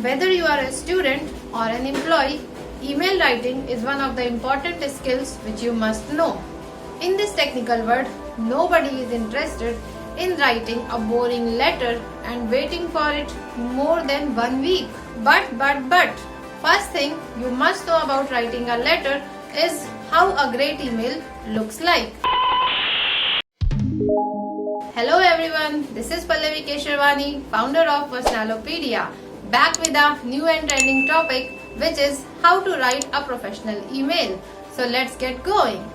Whether you are a student or an employee, email writing is one of the important skills which you must know. In this technical world, nobody is interested in writing a boring letter and waiting for it more than 1 week. But, first thing you must know about writing a letter is how a great email looks like. Hello everyone, this is Pallavi Kesharwani, founder of Personalopedia, back with a new and trending topic, which is how to write a professional email. So let's get going.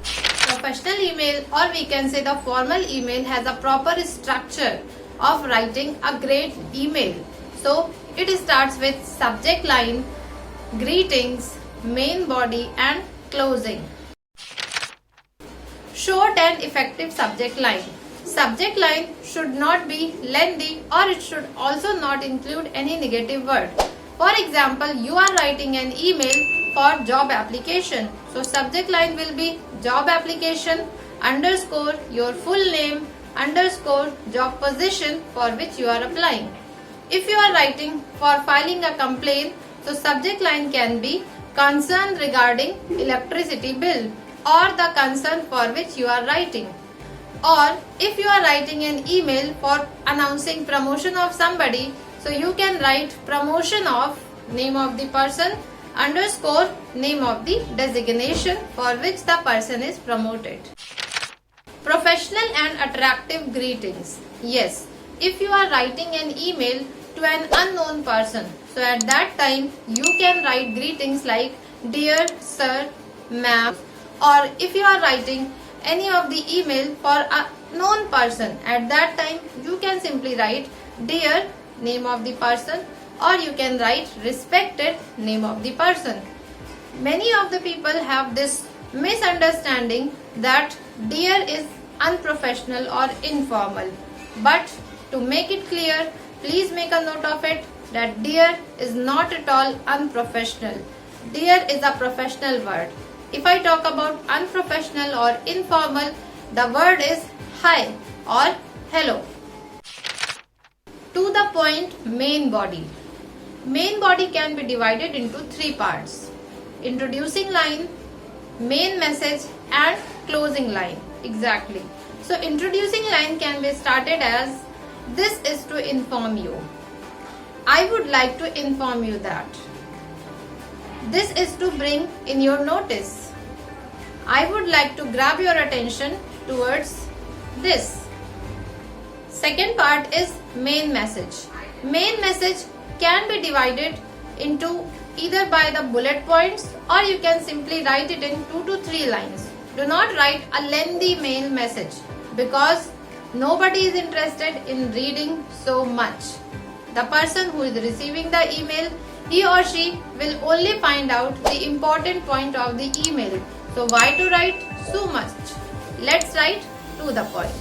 Professional email, or we can say the formal email, has a proper structure of writing a great email. So it starts with subject line, greetings, main body and closing. Short and effective subject line. Subject line should not be lengthy, or it should also not include any negative word. For example, you are writing an email for job application. So subject line will be job application underscore your full name underscore job position for which you are applying. If you are writing for filing a complaint, so subject line can be concern regarding electricity bill or the concern for which you are writing. Or if you are writing an email for announcing promotion of somebody, so you can write promotion of name of the person underscore name of the designation for which the person is promoted. Professional and attractive greetings. Yes, if you are writing an email to an unknown person, so at that time you can write greetings like dear sir, ma'am, or if you are writing any of the email for a known person, at that time you can simply write dear name of the person, or you can write respected name of the person. Many of the people have this misunderstanding that dear is unprofessional or informal, but to make it clear, please make a note of it that dear is not at all unprofessional. Dear is a professional word. If I talk about unprofessional or informal, the word is hi or hello. To the point, main body. Main body can be divided into 3 parts: introducing line, main message and closing line. Exactly. So introducing line can be started as, this is to inform you. I would like to inform you that. This is to bring in your notice. I would like to grab your attention towards this. Second part is main message. Main message can be divided into either by the bullet points, or you can simply write it in 2 to 3 lines. Do not write a lengthy main message because nobody is interested in reading so much. The person who is receiving the email, he or she will only find out the important point of the email. So why to write so much? Let's write to the point.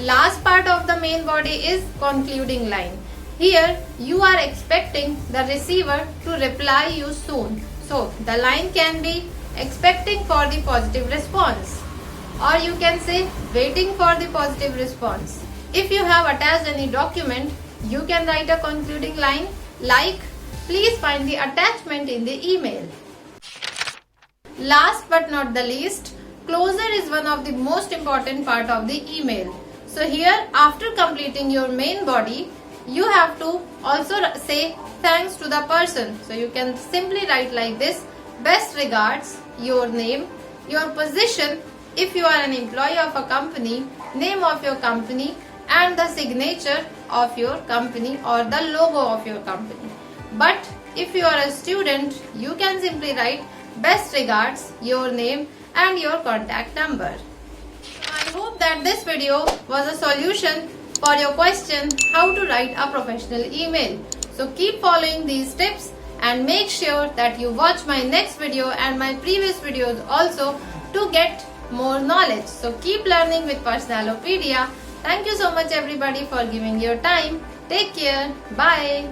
Last part of the main body is concluding line. Here you are expecting the receiver to reply you soon. So the line can be expecting for the positive response, or you can say waiting for the positive response. If you have attached any document, you can write a concluding line like, please find the attachment in the email. Last but not the least, closure is one of the most important part of the email. So here, after completing your main body, you have to also say thanks to the person. So you can simply write like this: best regards, your name, your position, if you are an employee of a company, name of your company and the signature of your company or the logo of your company. But if you are a student, you can simply write best regards, your name and your contact number. I hope that this video was a solution for your question how to write a professional email. So keep following these tips and make sure that you watch my next video and my previous videos also to get more knowledge. So keep learning with Personalopedia. Thank you so much everybody for giving your time. Take care. Bye.